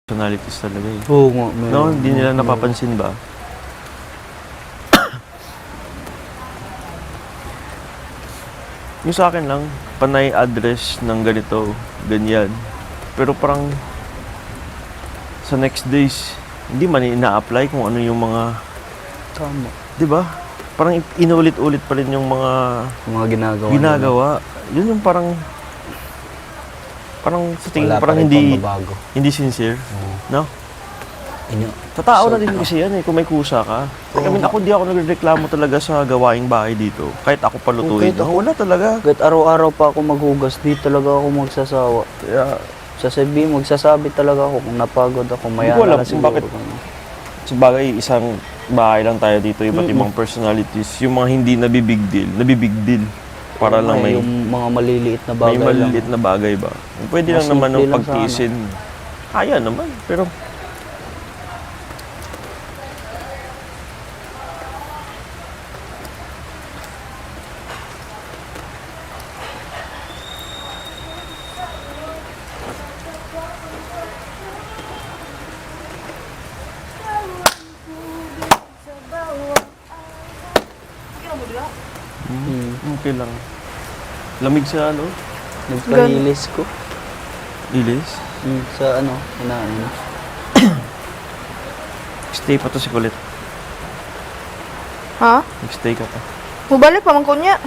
personalities talaga eh. Oo nga. No, hindi nila napapansin ba? Yung sa akin lang, panay address ng ganito, ganyan. Pero parang sa next days, hindi man ina-apply kung ano yung mga, Tama. di ba? Parang inulit-ulit pa rin yung mga Ginagawa. Yun yung parang sa tingin ko Wala pa parang rin pagbabago. hindi sincere, no? Inyo. Sa tao na din kasi yan eh, kung may kusa ka. I mean, ako di ako nagreklamo talaga sa gawaing bahay dito. Kahit ako palutuin. Kahit ako- Wala talaga. Kahit araw-araw pa ako maghugas, di talaga ako magsasawa. Kaya, Magsasabi talaga ako kung napagod ako. Maya Hindi ko alam na lang kung siguro bakit. kung- sabagay, isang bahay lang tayo dito, iba't ibang personalities. Yung mga hindi nabibig deal. Para lang may yung mga maliliit na bagay maliliit lang. na bagay ba. Pwede Mas lang naman simple ng lang pagtiisin. Kaya naman, pero okay lang. Lamig sa ano? Nagpahilis ko. Ilis. Sa ano, inaano. Stay pa to si Kulit. Ha? Nag-stay ka pa. Mubalik pa man ko niya.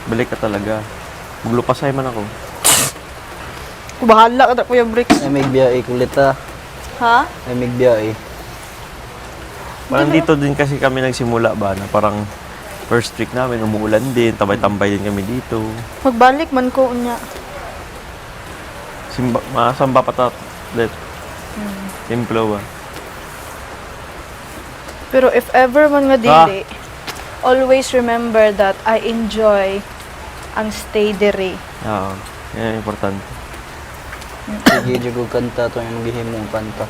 Balik ka talaga. Maglupasay man ako. Bahala ka na Kuya Bricks. Ay, may biyahe kulit ah. Ha? Ay, may biyahe. Parang dito din kasi kami nagsimula ba na parang first week namin, umuulan din, tambay-tambay din kami dito. Magbalik man ko niya. Samba patat. Templo ba? Pero if ever man nga dili, always remember that I enjoy ang stay dere. Oo. Yan ang importante. Sige, dyan ko kanta to yung maghihimong kanta.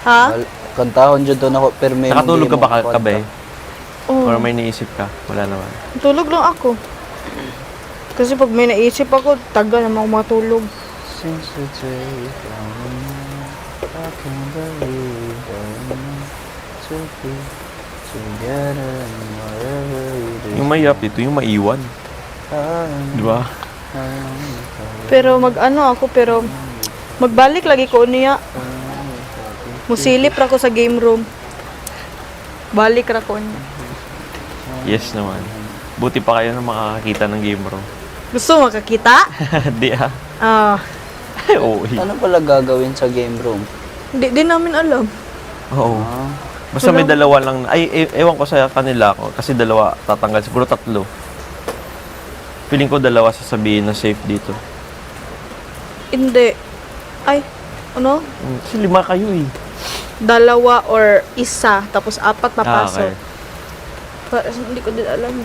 Ha? Kantahon dyan to na ko, pero may Nakatulog ka ba maghihimong kanta. kabe? Oo. Or may naisip ka? Wala naman. Tulog lang ako. Kasi pag may naisip ako, tagal naman ako matulog. Since the day I can't believe to be together wherever it is. Yung mahirap dito, yung maiwan. Di ba? Pero pero magbalik lagi ko niya. Musilip ra ko sa game room. Balik ra ko niya. Yes naman. Buti pa kayo na makakakita ng game room. Gusto mo makakita? Di ah. Ah, Oo. Ano pala gagawin sa game room? di namin alam. Oo. Ah, Basta may dalawa lang. Ay, ewan ko sa kanila ko. Kasi dalawa tatanggal. Siguro tatlo. Feeling ko dalawa sasabihin na safe dito. Hindi. Ay, ano? Kasi 5 kayo eh. Dalawa or isa, tapos 4 papasok. okay. Hindi ko din alam.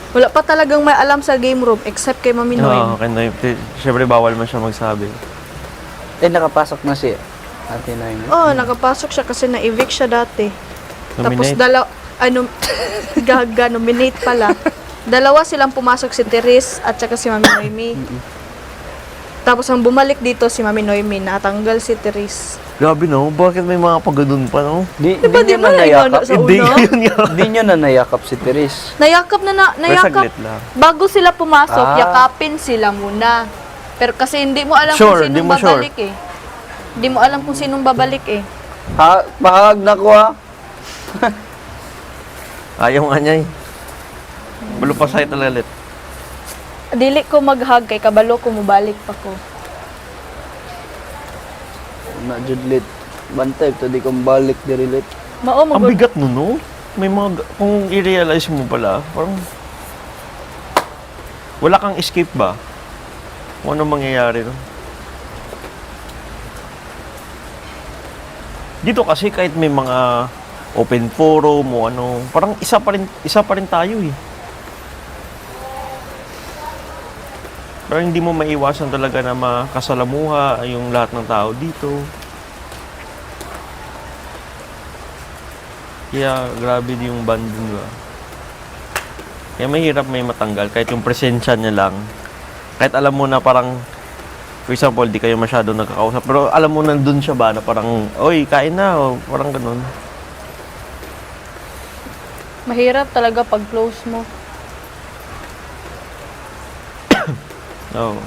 Wala pa talagang may alam sa game room except kay Mami Noy. Oo, okay. Siyempre bawal man siya magsabi. nakapasok na si Ate Noemi. Oh, nakapasok siya kasi na-evict siya dati. Tapos Nominate. gaga, nominate pala. Dalawa silang pumasok, si Therese at saka si Mami Noemi. Tapos ang bumalik dito si Mami Noemi, natanggal si Therese. Grabe no, bakit may mga pagganun pa no? Di Diba di niyo mo na na nayakap. Sa Hindi, una? yun nga. Di niyo na nayakap si Therese. Nayakap Pero nayakap. saglit lang. Bago sila pumasok, Ah. yakapin sila muna. Pero kasi hindi mo alam Sure, kung di sinong mo sure. babalik eh. Hindi mo alam kung sinong babalik eh. Ha, bahag na ko ha. Ayaw nga niya eh. Malupasay talalit. Dili ko mag-hug kay kabalo ko mubalik pa ko. Na judlit. Bantay to di kong balik dirilit. Mao Ang mag bigat no, no? May mga, kung i-realize mo pala, parang wala kang escape ba? Kung ano mangyayari no? Dito kasi kahit may mga open forum o ano, parang isa pa rin tayo eh. Parang hindi mo maiwasan talaga na makasalamuha yung lahat ng tao dito. Kaya grabe din yung banding ba. Kaya mahirap may matanggal kahit yung presensya niya lang. Kahit alam mo na parang For example, di kayo masyado nagkakausap. Pero alam mo, nandun siya ba na parang, oy, kain na, o parang ganun. Mahirap talaga pag close mo. Oo.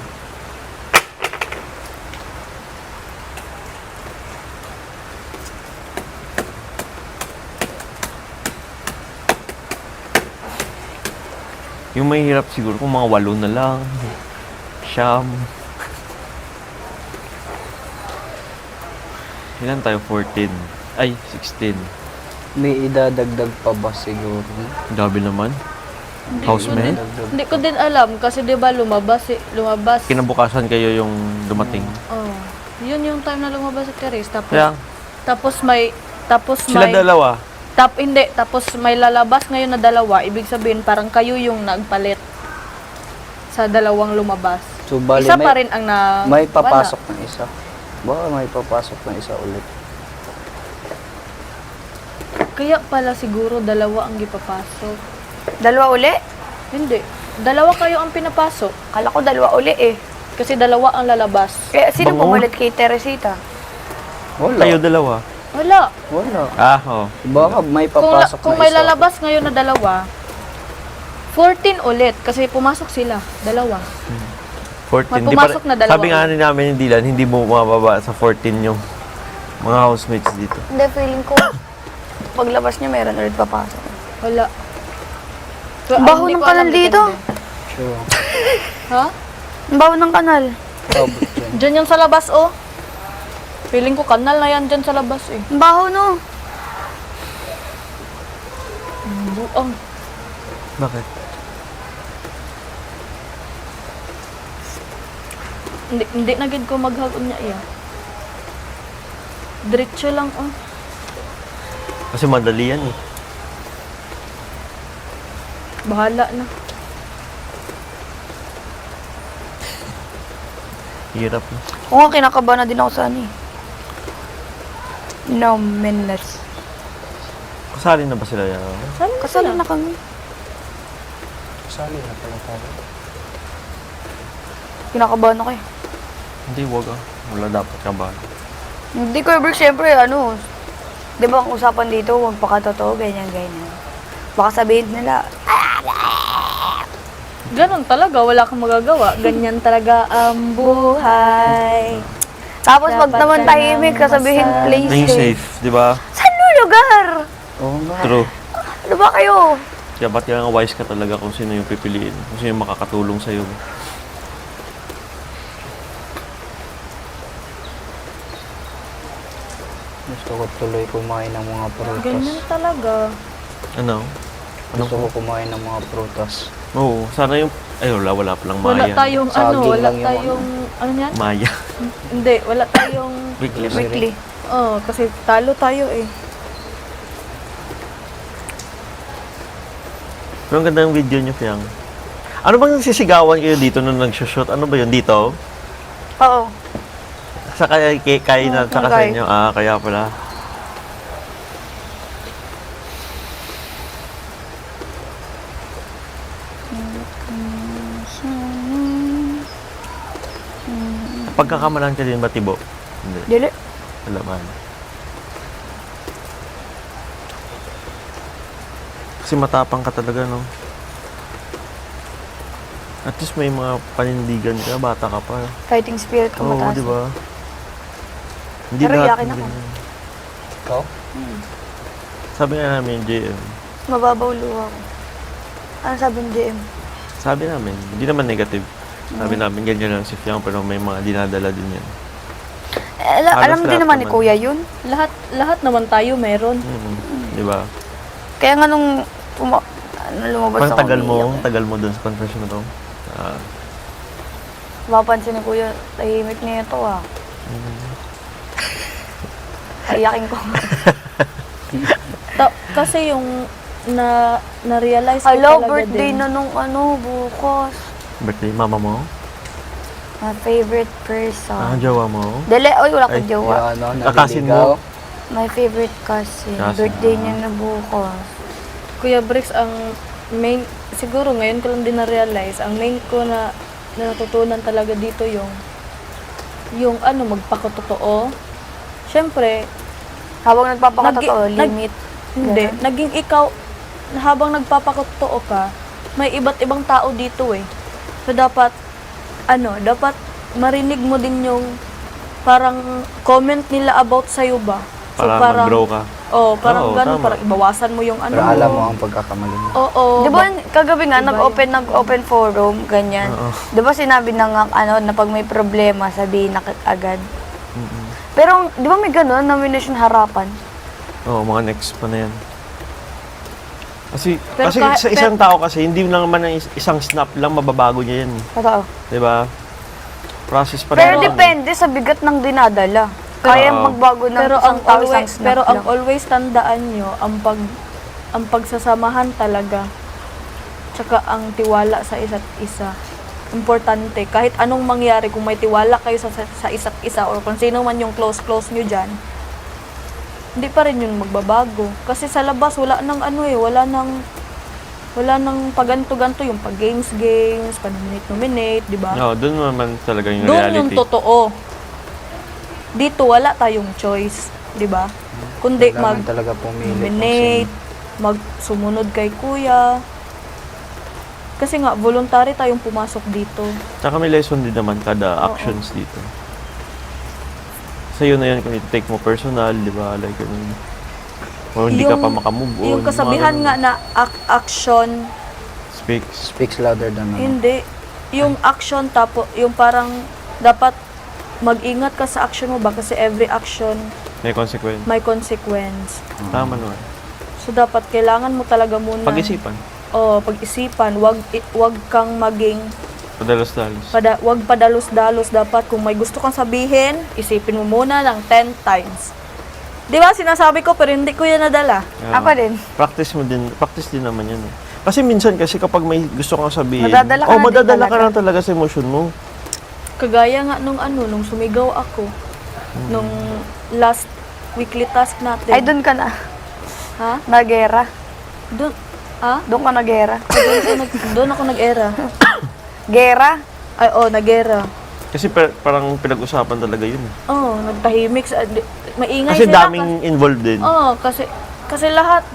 Yung mahirap siguro kung mga 8 na lang. Siyam. Ilan tayo? 14. Ay, 16. May idadagdag pa ba siguro? Grabe naman. Housemate? Hindi ko din alam kasi 'di ba lumabas. Kinabukasan kayo yung dumating. Oh. Yun yung time na lumabas si Therese. Tapos Kaya, sila may dalawa. tapos may lalabas ngayon na dalawa. Ibig sabihin parang kayo yung nagpalit sa dalawang lumabas. So, bali, Isa pa rin ang may papasok ng isa. Baka may papasok ng isa ulit. Kaya pala siguro dalawa ang gipapasok. Dalawa uli? Hindi. Dalawa kayo ang pinapasok. Kala ko dalawa uli eh. Kasi dalawa ang lalabas. Eh, sino Bango. pumalit kay Teresita? Wala. Kayo dalawa. Wala. Wala. Ah, oo. Baka may papasok Kung na may isa. lalabas ngayon na dalawa, 14 ulit kasi pumasok sila, dalawa. 14. May Di pumasok na dalawa. Sabi nga namin hindi lang, hindi mo mababa sa 14 yung mga housemates dito. Hindi, feeling ko paglabas niya meron ulit papasok. Wala. Ang baho hindi ng ko kanal alam, dito. depende. Sure. Ha? Ang baho ng kanal. Abot dyan. Diyan yung sa labas, oh. Feeling ko kanal na yan dyan sa labas, eh. Ang baho no. Buang. Bakit? Hindi na gid ko maghagod niya, iya. Diretso lang, oh. Kasi madali yan eh. Bahala na. Hirap na. Oo nga, kinakabahan na din ako sa ano eh. No minutes. Kasali na ba sila yan? Saan Kasali na kami. Sali na pala tayo. Kinakabahan ako eh. Hindi, wag ah. Wala dapat ka ba? Hindi ko ever, syempre, ano, di ba ang usapan dito, huwag pakatotoo, ganyan, ganyan. Baka sabihin nila, Ganon talaga, wala kang magagawa. Ganyan talaga ang buhay. tapos pag Dapat naman ka tahimik, nang kasabihin, masan- play Playing safe. safe, di ba? Saan yung lugar? Oo nga. True. Ano ba kayo? Kaya ba't kailangan wise ka talaga kung sino yung pipiliin? Kung sino yung makakatulong sa'yo? Gusto ko tuloy kumain ng mga prutas. Ganyan talaga. Ano? Gusto ko kumain ng mga prutas. Oo, sana yung... Ay, wala palang Wala Maya. tayong Saging wala lang yung tayong, ano yan? Maya. Hindi, wala tayong, Weekly. Weekly. oh, kasi talo tayo eh. Pero ang ganda ng video niyo, Fiang. Ano bang sisigawan kayo dito nung nag-shoot? Ano ba yun? Dito? Oo. Sa kay na, saka sa kay. inyo? Ah, kaya pala. Pagkakamalan ka din ba, Tibo? Hindi. Dili. Wala man. Kasi matapang ka talaga, no? At least may mga panindigan ka, bata ka pa. Fighting spirit ko Oo, mataas. di ba? Hindi Pero lahat iyakin ako. ganyan. Ikaw? Sabi nga namin, JM. Mababaw luha ko. Ano sabi ng DM? Sabi namin, hindi naman negative. Sabi namin, ganyan lang si Fiang, pero may mga dinadala din yan. Alam Halos din lahat naman ni naman. Kuya yun. Lahat naman tayo meron. Di ba? Kaya nga nung lumabas Parang ako. tagal mo dun sa confession na to. Ah, Mapapansin ni Kuya, tahimik na ito ah. Iyakin ko. Kasi yung na-realize ko Hello, talaga birthday din. na nung bukas. birthday, mama mo? My favorite Ah, person. jowa mo? Dali, oy, wala Ay, kang jowa. Ano, Kakasin naliligaw. mo. My favorite cousin. Cousin. Birthday niya na bukas. Kuya Brix, ang main, siguro ngayon ko lang din na-realize, ang main ko na natutunan talaga dito yung yung ano, magpakatotoo. Siyempre, Habang nagpapakatotoo, Nag- limit. hindi. Ganun. Naging ikaw, habang nagpapakatotoo ka, may iba't ibang tao dito eh. So, dapat marinig mo din yung parang comment nila about sa'yo ba? So, Para mag-grow ka. Parang Oo, ganun, tama. parang ibawasan mo yung ano Pero alam mo ang pagkakamali mo. Oo. Di ba kagabi nga, Diba nag-open forum, ganyan. Oo. Di ba sinabi na nga, na pag may problema, sabihin na agad. Mm-mm. Pero, di ba may gano'n, nomination harapan? Oo, mga next pa na yan. Kasi, Pero kasi kahit- sa isang tao kasi, hindi lang naman ang isang snap lang mababago niya yan. Totoo. Di ba? Process pa Pero rin. depende sa bigat ng dinadala. Kaya Oo. magbago ng Pero isang ang tao, always, isang snap pero ang lang. always tandaan nyo, ang pagsasamahan talaga. Tsaka ang tiwala sa isa't isa. Importante. Kahit anong mangyari, kung may tiwala kayo sa isa't isa or kung sino man yung close nyo dyan, hindi pa rin yun magbabago. Kasi sa labas, wala nang paganto-ganto yung pag-games, pag-nominate, di ba? Oo, doon naman talaga yung Doon reality. yung totoo. Dito wala tayong choice, di ba? Kundi Kailangan talaga pumili. kung nominate, sumunod kay kuya. Kasi nga, voluntary tayong pumasok dito. Tsaka may lesson din naman kada actions dito. Sa'yo na yan kung i-take mo personal, di ba? Like, o hindi ka pa makamove on. Yung kasabihan mga nga ganun. na action, Speaks. Speaks louder than hindi. Yung action, yung parang dapat mag-ingat ka sa action mo ba? Kasi every action May consequence. may consequence. Tama naman. So, dapat kailangan mo talaga muna. Pag-isipan. Pag-isipan. Wag kang maging Padalos-dalos. wag padalos-dalos. Dapat kung may gusto kang sabihin, isipin mo muna ng 10 times. Di ba, sinasabi ko, pero hindi ko yan nadala. Yeah. Ako din. Practice din naman yan. Eh. Kasi minsan kasi kapag may gusto kang sabihin, Madadala ka na din madadala ka talaga. lang talaga sa emosyon mo. Kagaya nga nung sumigaw ako, nung last weekly task natin. Ay, doon ka na. Ha? Nagera. Doon, ha? Doon ka nagera. Doon ako nag-era. Gera? Ay, nag-era. Kasi parang pinag-usapan talaga yun. Eh. Nagtahimik. Maingay Kasi sila. daming involved din. Kasi lahat,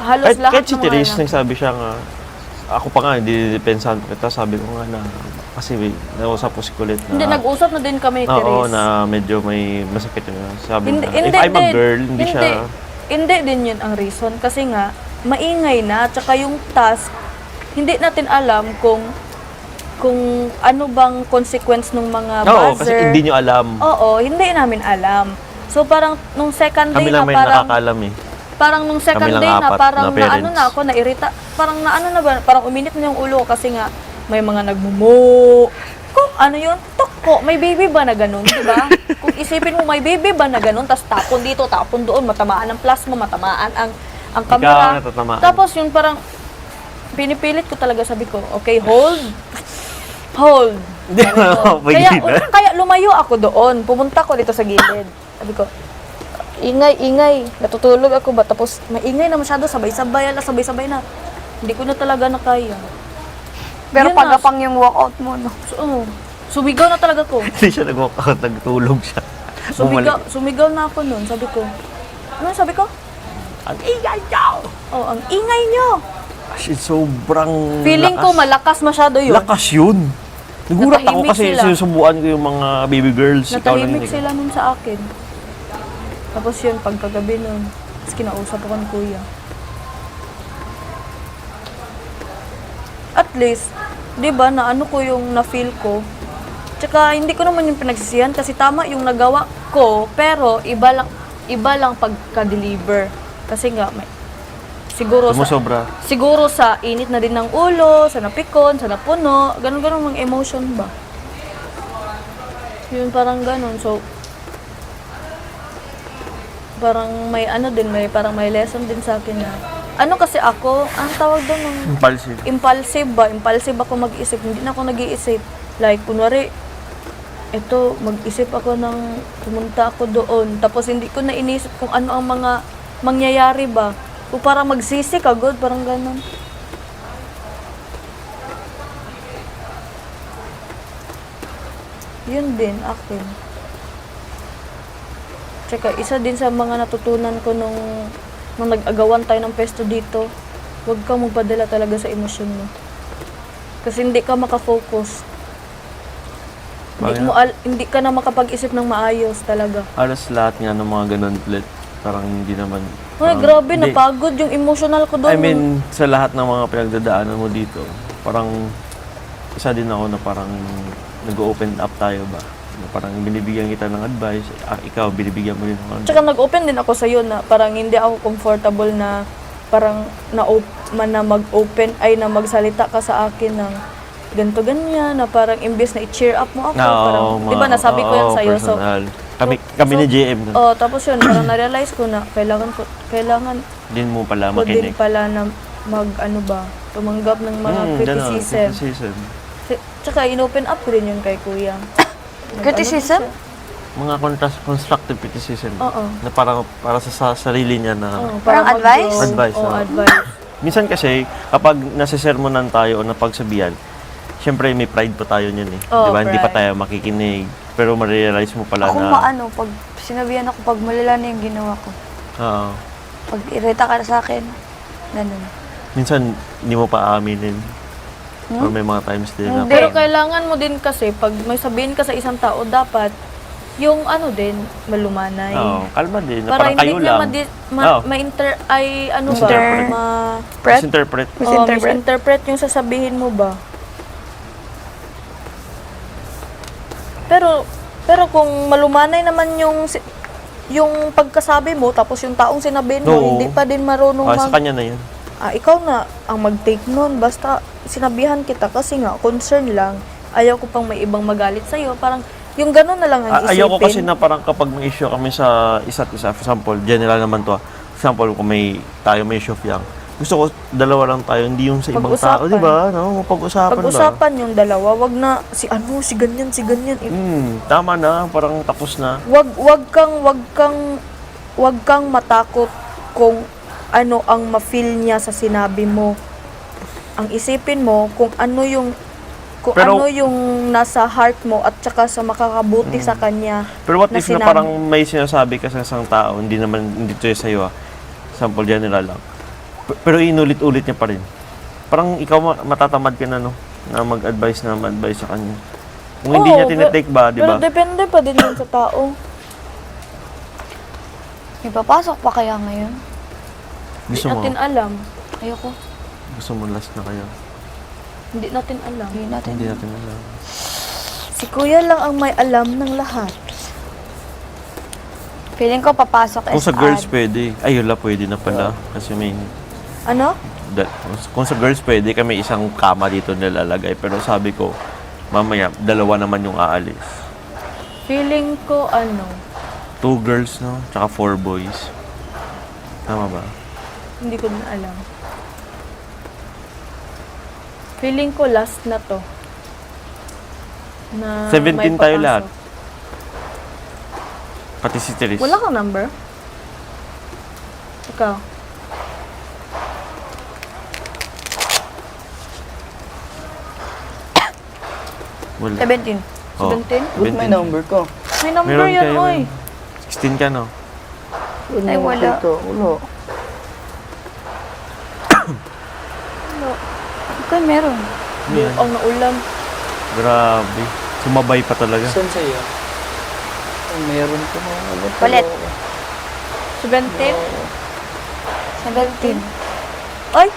halos lahat Kahit si ng Therese, mga nagsabi siya nga, ako pa nga, hindi depensahan kita, sabi ko nga na, kasi nausap ko si Colette na, Hindi, nag-usap na din kami ni oo, Therese. na medyo may masakit yun. Sabi Hindi, ko na, if I'm a girl, hindi siya, Hindi din yun ang reason. Kasi nga, maingay na, tsaka yung task, hindi natin alam kung ano bang consequence ng mga oo, kasi buzzer. hindi nyo alam. Oo, hindi namin alam. So parang nung second day Kami na lang may parang nakakaalam eh. parang nung second Kami lang day na apat parang na parents. na ako, nairita. Parang na ba, parang uminit na yung ulo ko kasi nga may mga nagmumu. Kung ano yun, toko, may baby ba na ganun, di ba? Kung isipin mo may baby ba na ganun, tapos tapon dito, tapon doon, matamaan ang plasma, matamaan ang camera. Ikaw natatamaan. Tapos yung parang pinipilit ko talaga, sabi ko, okay, hold. Hold. Hindi mo mapagilan. Kaya lumayo ako doon. Pumunta ko dito sa gilid. Sabi ko, ingay. Natutulog ako ba? Tapos maingay na masyado. Sabay-sabay na. Hindi ko na talaga nakaya. Pero Yun na. pagapang yung walkout mo, no? Sumigaw na talaga ko. Hindi siya nag-walk out, nagtulog siya. Sumigaw na ako nun. Sabi ko, ano sabi ko? Ang ingay niyo! Ang ingay nyo. Shit, sobrang Feeling ko malakas masyado yun. Lakas yun. Nagulat ako Natahimik kasi sila. sinusubuan ko yung mga baby girls. Ikaw lang Natahimik hindi. sila nun sa akin. Tapos yun, pagkagabi nun, tapos kinausap ako ng kuya. At least, di ba, na ano ko yung na-feel ko. Tsaka, hindi ko naman yung pinagsisihan kasi tama yung nagawa ko, pero iba lang pagka-deliver. Kasi nga, Sumusobra. siguro sa init na din ng ulo, sa napikon, sa napuno, ganun-ganun mga emotion ba. Yun, parang ganun. So, parang may parang may lesson din sa akin na, ano kasi ako, ang tawag doon ng Impulsive. impulsive ako mag-isip, hindi na ako nag-iisip. Like, kunwari, mag-isip ako pumunta ako doon, tapos hindi ko na inisip kung ano ang mga mangyayari ba. Kung parang magsisi ka, God, parang ganun. Yun din, akin. Tsaka isa din sa mga natutunan ko nung nag-agawan tayo ng pesto dito, huwag kang magpadala talaga sa emosyon mo. Kasi hindi ka makafocus. Hindi ka na makapag-isip ng maayos talaga. Halos lahat nga ng mga ganun ulit. Parang hindi naman... Ay, parang grabe, hindi. napagod yung emotional ko doon. I mean, sa lahat ng mga pinagdadaanan mo dito, parang isa din ako na parang nag-open up tayo ba? Na parang binibigyan kita ng advice, ikaw binibigyan mo rin ng advice. Tsaka nag-open din ako sa'yo na parang hindi ako comfortable na parang na mag-open ay na magsalita ka sa akin ng ganito ganyan na parang imbes na i-cheer up mo ako. Parang, di ba nasabi ko yan sa'yo. So, kami ni JM. oh, tapos yun, parang na-realize ko na kailangan Din mo pala ko din makinig. pala na tumanggap ng mga criticism. Tsaka in-open up ko rin yun kay kuya. Criticism? Mga constructive criticism. Oo. Na parang para sa sarili niya na... Oo, Parang advice? Advice, Oo, oo. advice. Minsan kasi, kapag nasisermonan tayo o napagsabihan, syempre may pride pa tayo niyan eh. Oo, Di ba? Hindi pa pride. tayo makikinig. Pero ma-realize mo pala Ako na... pag sinabihan ako, pag malala na yung ginawa ko. Oo. Pag irita ka sa akin, ganun. Minsan, hindi mo pa aaminin. Or may mga times din na... Hindi. Pero kailangan mo din kasi, pag may sabihin ka sa isang tao, dapat yung ano din, malumanay. Oo, kalma din. Na Para parang kayo hindi niya lang. Oo. Prep? Misinterpret. misinterpret yung sasabihin mo ba. Pero kung malumanay naman yung pagkasabi mo, tapos yung taong sinabihin mo, Oo. hindi pa din marunong Sa kanya na yun. ikaw na ang mag-take nun. Basta sinabihan kita kasi nga, concern lang. Ayaw ko pang may ibang magalit sa'yo. Parang yung gano'n na lang ang isipin. Ayaw ko kasi na parang kapag may issue kami sa isa't isa, for example, general naman to. For example, kung tayo may issue of yang, gusto ko dalawa lang tayo, hindi yung sa ibang tao, Pag-usapan. di ba? No, pag-usapan ba? Pag-usapan yung dalawa, wag na si ganyan. Tama na, parang tapos na. Wag kang matakot kung ano ang ma-feel niya sa sinabi mo. Ang isipin mo kung ano yung nasa heart mo at saka sa makakabuti sa kanya. Pero what na if na sinabi. parang may sinasabi ka sa isang tao, hindi to sa'yo sample general lang. Pero inulit-ulit niya pa rin. Parang ikaw matatamad ka na, no? Na mag-advise sa kanya. Kung hindi niya tinitake ba, di ba? Pero depende pa din yun sa tao. May papasok pa kaya ngayon? Hindi Gusto mo? natin alam. Ayoko. Gusto mo last na kayo? Hindi natin alam. Hindi natin. Hindi natin alam. Si kuya lang ang may alam ng lahat. Feeling ko papasok Kung sa girls ad. pwede. Ay, wala, pwede na pala. Kasi may... Ano? Kung sa girls pwede, kami isang kama dito nilalagay. Pero sabi ko, mamaya, dalawa naman yung aalis. Feeling ko 2 girls, no? Tsaka 4 boys. Tama ba? hindi ko din alam. Feeling ko last na to. Na 17 may tayo papasok. lahat. Pati si Teres. Wala kang number? Ikaw? Wala. 17. Oh, 17? Ba't may number ko? May number Meron yan, kayo, oy. 16 ka, no? Ay, wala. Wala. Okay, meron. Yan. Ang naulan. Grabe. Sumabay pa talaga. Saan sa'yo? Oh, meron ko na. Palit. 17? 17. Ay!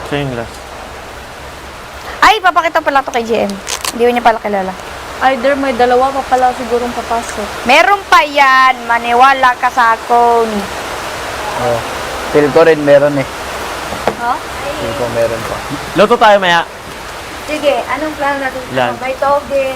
Siya yung last. Ay, papakita pala to kay JM. Hindi ko niya pala kilala. Either may dalawa pa pala sigurong papasok. Meron pa yan. Maniwala ka sa akin. Oh. Feel ko rin meron eh. Ha? Feel ko meron pa. Luto tayo maya. Sige, anong plano natin? Lunch. May toge.